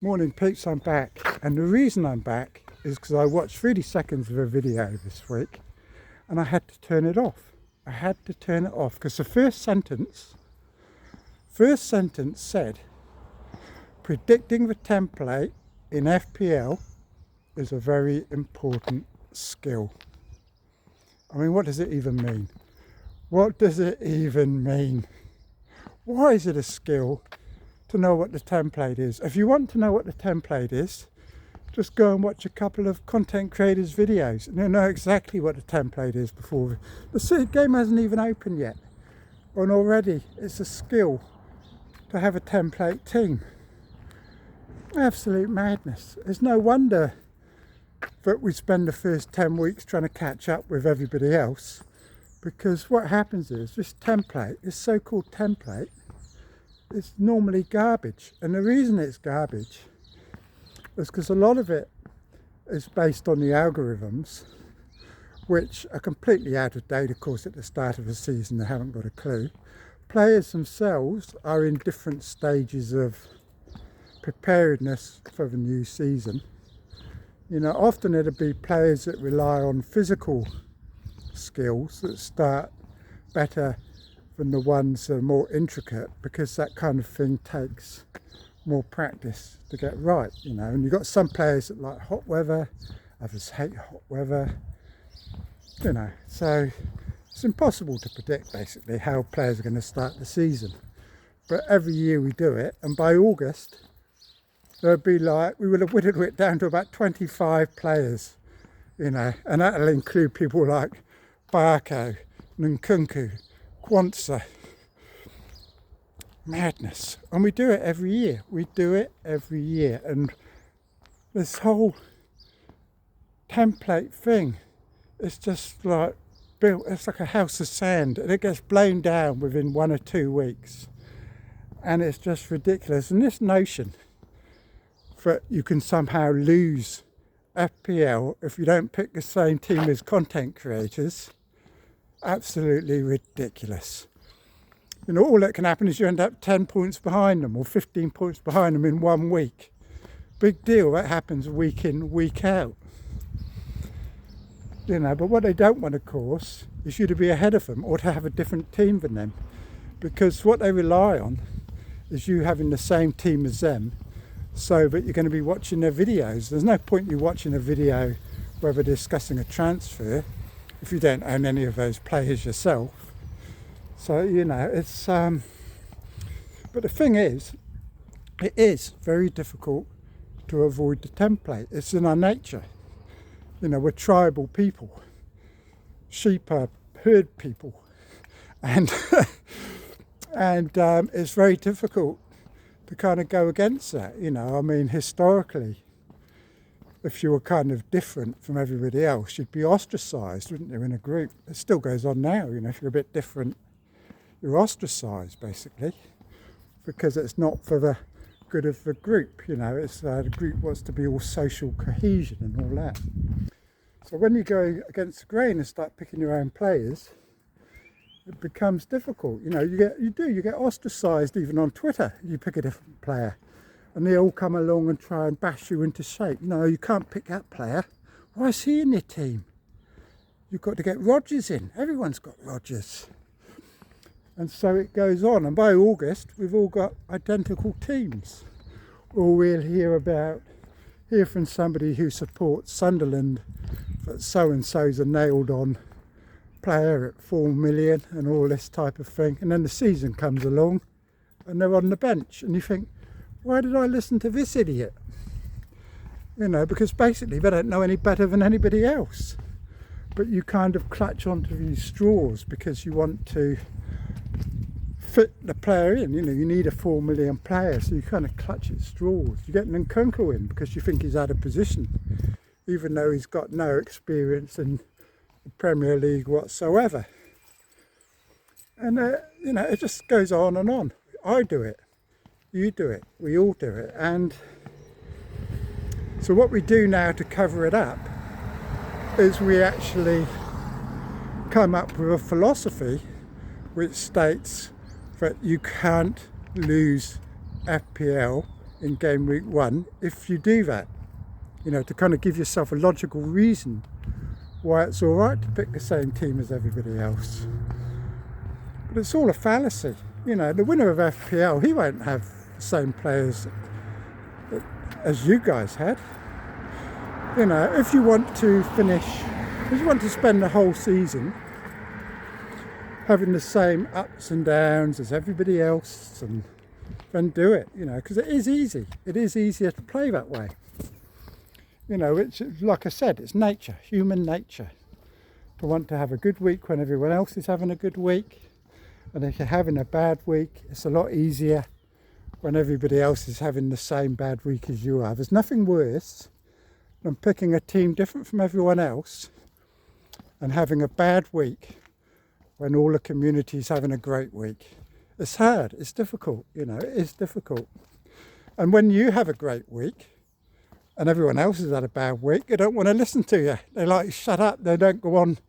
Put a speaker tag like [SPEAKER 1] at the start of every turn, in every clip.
[SPEAKER 1] Morning peeps, I'm back, and the reason I'm back is because I watched 30 seconds of a video this week and I had to turn it off. I had to turn it off because the first sentence said predicting the template in FPL is a very important skill. I mean, what does it even mean? What does it even mean? Why is it a skill to know what the template is? If you want to know what the template is, just go and watch a couple of content creators' videos and you'll know exactly what the template is before. The game hasn't even opened yet, and already it's a skill to have a template team. Absolute madness. It's no wonder that we spend the first 10 weeks trying to catch up with everybody else, because what happens is this template, this so-called template, it's normally garbage. And the reason it's garbage is because a lot of it is based on the algorithms, which are completely out of date. Of course, at the start of the season, they haven't got a clue. Players themselves are in different stages of preparedness for the new season. You know, often it'll be players that rely on physical skills that start better than the ones that are more intricate, because that kind of thing takes more practice to get right, you know. And you've got some players that like hot weather, others hate hot weather, you know. So it's impossible to predict basically how players are going to start the season. But every year we do it, and by August there'll be like, we will have whittled it down to about 25 players, you know, and that'll include people like Barco, Nkunku, Kwanzaa. Madness. And we do it every year. We do it every year. And this whole template thing is just like built, it's like a house of sand, and it gets blown down within 1 or 2 weeks. And it's just ridiculous. And this notion that you can somehow lose FPL if you don't pick the same team as content creators, absolutely ridiculous. You know, all that can happen is you end up 10 points behind them or 15 points behind them in 1 week. Big deal. That happens week in, week out. You know, but what they don't want, of course, is you to be ahead of them or to have a different team than them, because what they rely on is you having the same team as them, so that you're going to be watching their videos. There's no point you watching a video where they're discussing a transfer if you don't own any of those players yourself. So, you know, it's but the thing is, it is very difficult to avoid the template. It's in our nature. You know, we're tribal people. Sheep are herd people, and and it's very difficult to kind of go against that. You know, I mean, historically, if you were kind of different from everybody else, you'd be ostracised, wouldn't you, in a group? It still goes on now, you know. If you're a bit different, you're ostracised, basically, because it's not for the good of the group, you know. It's the group wants to be all social cohesion and all that. So when you go against the grain and start picking your own players, it becomes difficult. You know, you get ostracised even on Twitter. You pick a different player, and they all come along and try and bash you into shape. No, you can't pick that player. Why is he in your team? You've got to get Rodgers in. Everyone's got Rodgers. And so it goes on. And by August, we've all got identical teams. Or we'll hear from somebody who supports Sunderland that so-and-so's a nailed-on player at 4 million and all this type of thing. And then the season comes along and they're on the bench. And you think, why did I listen to this idiot? You know, because basically they don't know any better than anybody else. But you kind of clutch onto these straws because you want to fit the player in. You know, you need a 4 million player, so you kind of clutch at straws. You get an Nkunku in because you think he's out of position, even though he's got no experience in the Premier League whatsoever. And, you know, it just goes on and on. I do it. You do it, we all do it. And so what we do now to cover it up is we actually come up with a philosophy which states that you can't lose FPL in game week 1 if you do that. You know, to kind of give yourself a logical reason why it's all right to pick the same team as everybody else. But it's all a fallacy. You know, the winner of FPL, he won't have the same players as you guys had. You know, if you want to spend the whole season having the same ups and downs as everybody else, and then do it, you know, because it is easy. It is easier to play that way. You know, it's like I said, it's nature, human nature, to want to have a good week when everyone else is having a good week. And if you're having a bad week, it's a lot easier when everybody else is having the same bad week as you are. There's nothing worse than picking a team different from everyone else and having a bad week when all the community's having a great week. It's hard, it's difficult, you know, it is difficult. And when you have a great week and everyone else has had a bad week, they don't want to listen to you. They like, shut up, they don't go on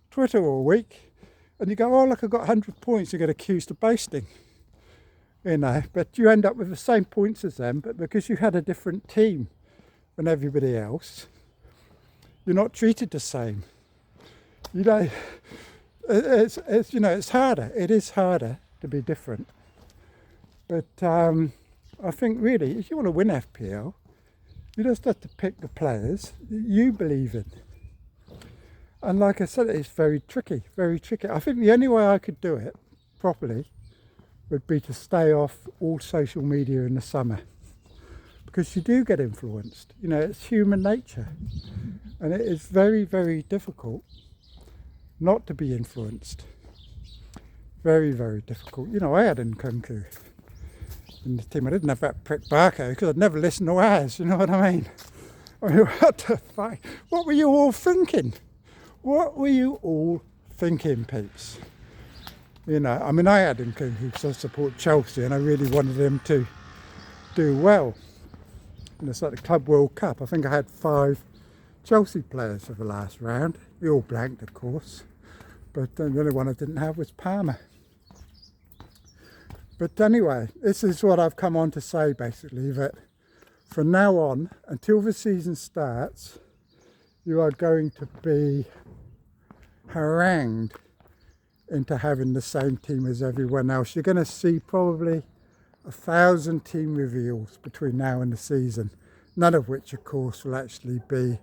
[SPEAKER 1] Twitter all week. And you go, oh, look, I've got 100 points, you get accused of boasting. You know, but you end up with the same points as them, but because you had a different team than everybody else, you're not treated the same. You know, it's you know, it's harder. It is harder to be different. But I think really, if you want to win FPL, you just have to pick the players that you believe in. And like I said, it's very tricky, very tricky. I think the only way I could do it properly would be to stay off all social media in the summer, because you do get influenced. You know, it's human nature, and it is very, very difficult not to be influenced. Very, very difficult. You know, I had Nkunku in the team. I didn't have that prick Barco because I'd never listened to ours, you know what I mean? I mean, what the fuck? What were you all thinking? What were you all thinking, peeps? You know, I mean, I had Nkunku because I support Chelsea and I really wanted him to do well. And it's like the Club World Cup. I think I had 5 Chelsea players for the last round. We all blanked, of course. But the only one I didn't have was Palmer. But anyway, this is what I've come on to say, basically, that from now on, until the season starts, you are going to be harangued into having the same team as everyone else. You're going to see probably 1,000 team reveals between now and the season, none of which, of course, will actually be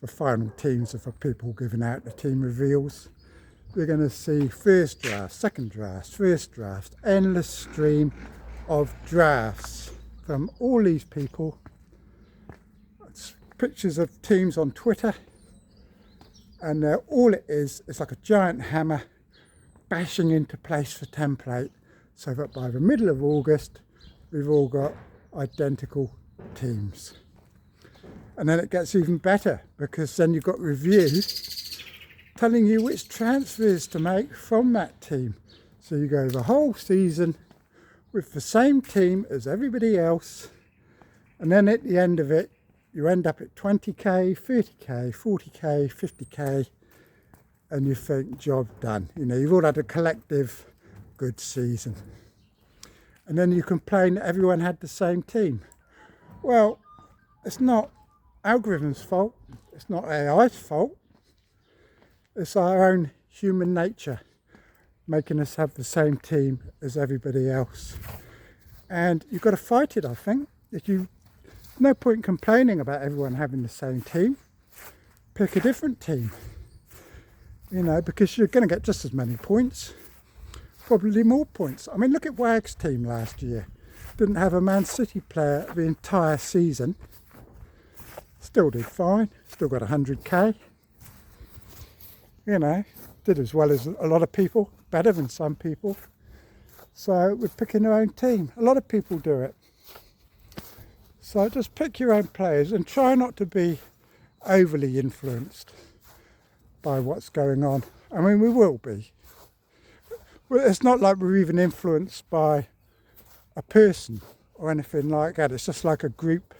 [SPEAKER 1] the final teams of the people giving out the team reveals. You're going to see first draft, second draft, first draft, endless stream of drafts from all these people. It's pictures of teams on Twitter, and all it is like a giant hammer bashing into place the template, so that by the middle of August we've all got identical teams. And then it gets even better, because then you've got reviews telling you which transfers to make from that team. So you go the whole season with the same team as everybody else, and then at the end of it you end up at 20k, 30k, 40k, 50k, and you think, job done. You know, you've all had a collective good season. And then you complain that everyone had the same team. Well, it's not algorithm's fault, it's not AI's fault, it's our own human nature making us have the same team as everybody else. And you've got to fight it, I think. No point complaining about everyone having the same team. Pick a different team, you know, because you're going to get just as many points, probably more points. I mean, look at Wag's team last year. Didn't have a Man City player the entire season. Still did fine, still got 100k. You know, did as well as a lot of people, better than some people. So we're picking our own team. A lot of people do it. So just pick your own players and try not to be overly influenced by what's going on. I mean, we will be. It's not like we're even influenced by a person or anything like that. It's just like a group.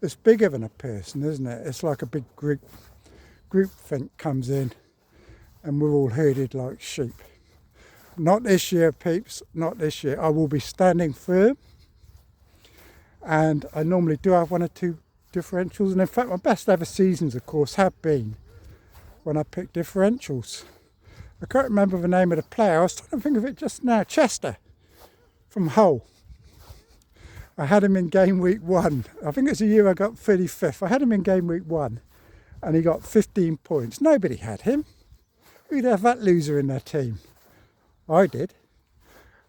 [SPEAKER 1] It's bigger than a person, isn't it? It's like a big group. Groupthink comes in and we're all herded like sheep. Not this year, peeps, not this year. I will be standing firm, and I normally do have one or two differentials, and in fact my best ever seasons of course have been when I pick differentials. I can't remember the name of the player, I was trying to think of it just now. Chester from Hull. I had him in game week 1. I think it's the year I got 35th. I had him in game week 1 and he got 15 points. Nobody had him. Who'd have that loser in their team? I did.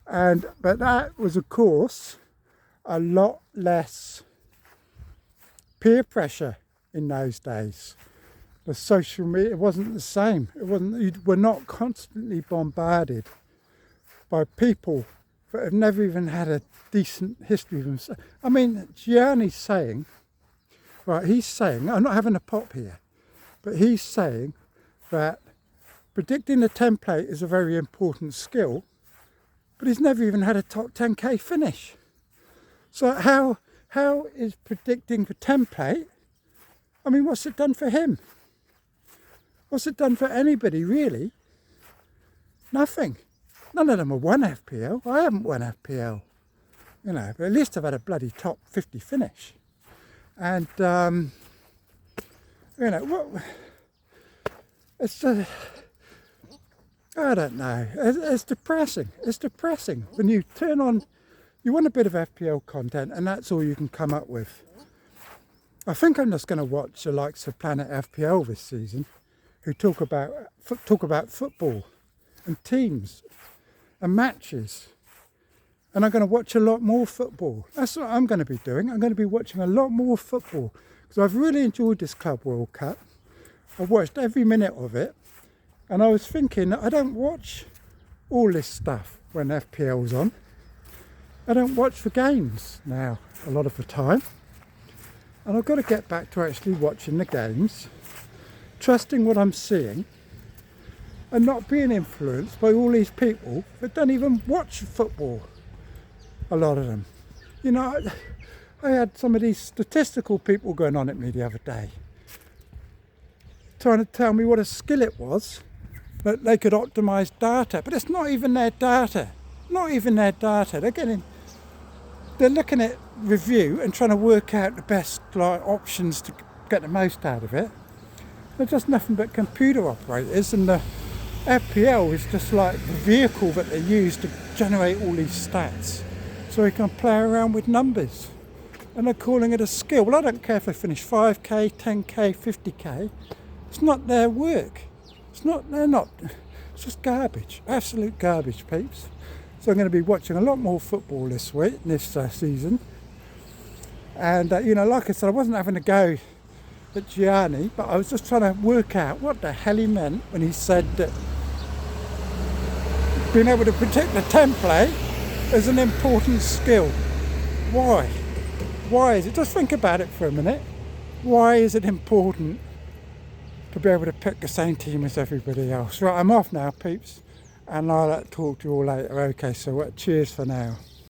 [SPEAKER 1] But that was of course a lot less peer pressure in those days. The social media, it wasn't the same. You were not constantly bombarded by people that have never even had a decent history of themselves. I mean, Gianni's saying, right, he's saying, I'm not having a pop here, but he's saying that predicting the template is a very important skill, but he's never even had a top 10k finish. So how is predicting the template, I mean, what's it done for him? What's it done for anybody, really? Nothing. None of them have won FPL. I haven't won FPL. You know, but at least I've had a bloody top 50 finish. And, you know, what? It's just, I don't know. It's depressing. It's depressing when you turn on, you want a bit of FPL content and that's all you can come up with. I think I'm just going to watch the likes of Planet FPL this season, who talk about football and teams and matches, and I'm going to watch a lot more football. That's what I'm going to be doing. I'm going to be watching a lot more football because I've really enjoyed this Club World Cup. I've watched every minute of it, and I was thinking I don't watch all this stuff when FPL's on. I don't watch the games now a lot of the time, and I've got to get back to actually watching the games, trusting what I'm seeing and not being influenced by all these people that don't even watch football, a lot of them. You know, I had some of these statistical people going on at me the other day trying to tell me what a skill it was that they could optimise data, but it's not even their data. Not even their data. They're looking at review and trying to work out the best options to get the most out of it. They're just nothing but computer operators, and the FPL is just like the vehicle that they use to generate all these stats so you can play around with numbers. And they're calling it a skill. Well, I don't care if they finish 5k, 10k, 50k. It's not their work. It's just garbage, absolute garbage, peeps. So I'm going to be watching a lot more football this season. And, you know, like I said, I wasn't having a go at Gianni, but I was just trying to work out what the hell he meant when he said that being able to predict the template is an important skill. Why? Why is it? Just think about it for a minute. Why is it important to be able to pick the same team as everybody else? Right, I'm off now, peeps, and I'll talk to you all later. Okay, so cheers for now.